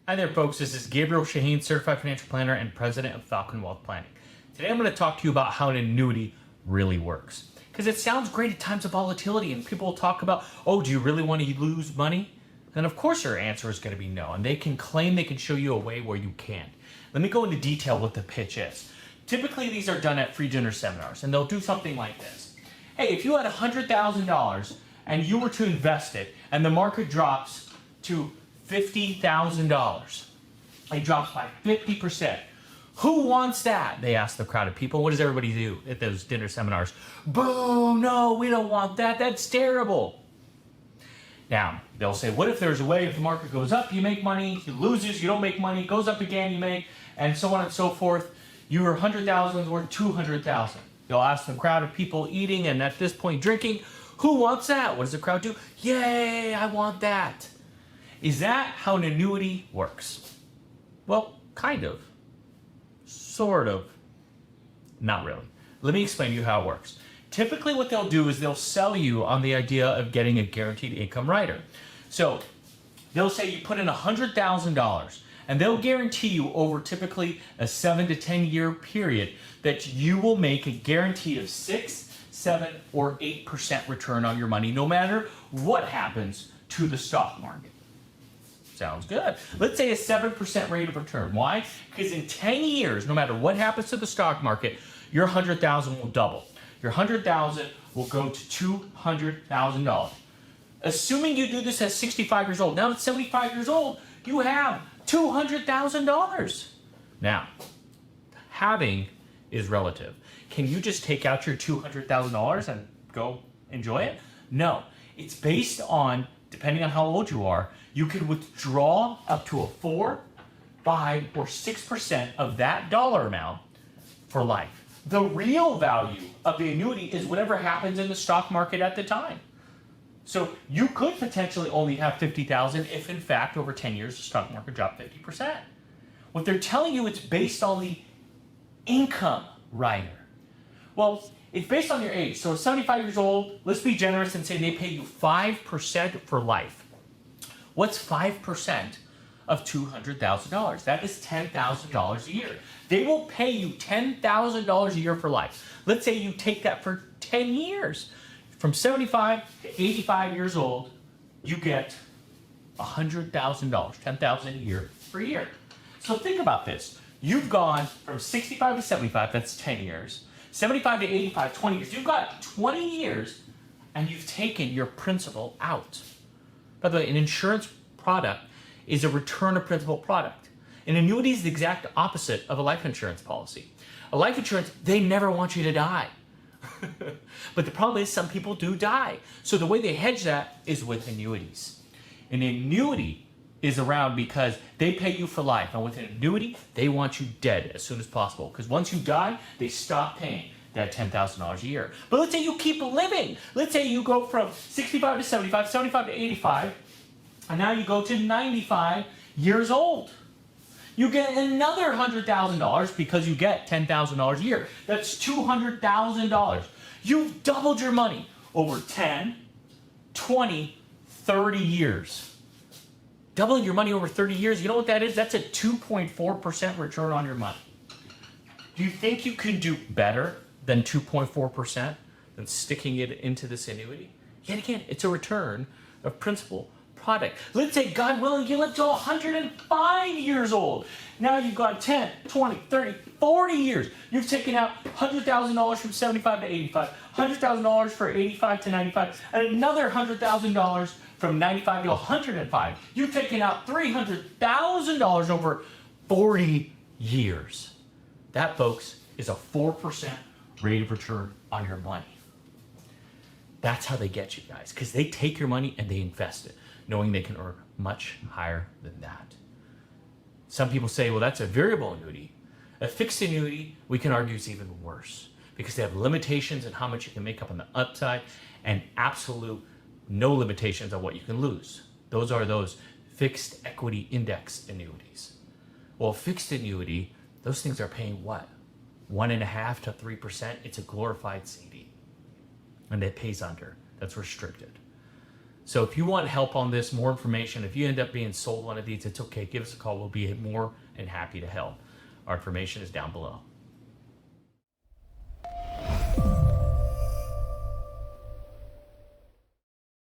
Hi there, folks. This is Gabriel Shahin, Certified Financial Planner and President of Falcon Wealth Planning. Today I'm going to talk to you about how an annuity really works. Because it sounds great at times of volatility, and people will talk about, oh, do you really want to lose money? Then of course your answer is going to be no, and they can claim they can show you a way where you can't. Let me go into detail what the pitch is. Typically these are done at free dinner seminars, and they'll do something like this. Hey, if you had $100,000 and you were to invest it, and the market drops to $50,000. It drops by 50%. Who wants that? They ask the crowd of people. What does everybody do at those dinner seminars? Boo, no, we don't want that. That's terrible. Now, they'll say, what if there's a way if the market goes up, you make money, it loses, you don't make money, goes up again, you make, and so on and so forth. Your $100,000 is worth $200,000. They'll ask the crowd of people eating and at this point drinking, who wants that? What does the crowd do? Yay, I want that. Is that how an annuity works? Well, kind of. Sort of. Not really. Let me explain to you how it works. Typically what they'll do is they'll sell you on the idea of getting a guaranteed income rider. So they'll say you put in $100,000 and they'll guarantee you over typically a 7 to 10 year period that you will make a guarantee of 6, 7, or 8% return on your money no matter what happens to the stock market. Sounds good. Let's say a 7% rate of return. Why? Because in 10 years, no matter what happens to the stock market, your $100,000 will double. Your $100,000 will go to $200,000. Assuming you do this at 65 years old. Now at 75 years old, you have $200,000. Now, having is relative. Can you just take out your $200,000 and go enjoy it? No. It's based on, depending on how old you are, you can withdraw up to a 4, 5, or 6% of that dollar amount for life. The real value of the annuity is whatever happens in the stock market at the time. So you could potentially only have $50,000 if in fact over 10 years the stock market dropped 50%. What they're telling you, it's based on the income rider. Well, it's based on your age. So 75 years old, let's be generous and say they pay you 5% for life. What's 5% of $200,000? That is $10,000 a year. They will pay you $10,000 a year for life. Let's say you take that for 10 years. From 75 to 85 years old, you get $100,000, $10,000 a year per year. So think about this. You've gone from 65 to 75, that's 10 years. 75 to 85, 20 years. You've got 20 years and you've taken your principal out. By the way, an insurance product is a return of principal product. An annuity is the exact opposite of a life insurance policy. A life insurance, they never want you to die. But the problem is some people do die. So the way they hedge that is with annuities. An annuity is around because they pay you for life. And with an annuity, they want you dead as soon as possible. Because once you die, they stop paying that $10,000 a year. But let's say you keep living. Let's say you go from 65 to 75, 75 to 85, and now you go to 95 years old. You get another $100,000 because you get $10,000 a year. That's $200,000. You've doubled your money over 10, 20, 30 years. Doubling your money over 30 years, you know what that is? That's a 2.4% return on your money. Do you think you can do better than 2.4% than sticking it into this annuity? Yet again, it's a return of principal product. Let's say, God willing, you live to 105 years old. Now you've got 10, 20, 30, 40 years. You've taken out $100,000 from 75 to 85, $100,000 for 85 to 95, and another $100,000 from 95 to 105. You've taken out $300,000 over 40 years. That, folks, is a 4% rate of return on your money. That's how they get you guys, because they take your money and they invest it, knowing they can earn much higher than that. Some people say, well, that's a variable annuity. A fixed annuity, we can argue, is even worse because they have limitations on how much you can make up on the upside and absolute no limitations on what you can lose. Those are those fixed equity index annuities. Well, fixed annuity, those things are paying what? 1.5% to 3%. It's a glorified CD. And it pays under. That's restricted. So if you want help on this, more information, if you end up being sold one of these, it's okay. Give us a call. We'll be more than happy to help. Our information is down below.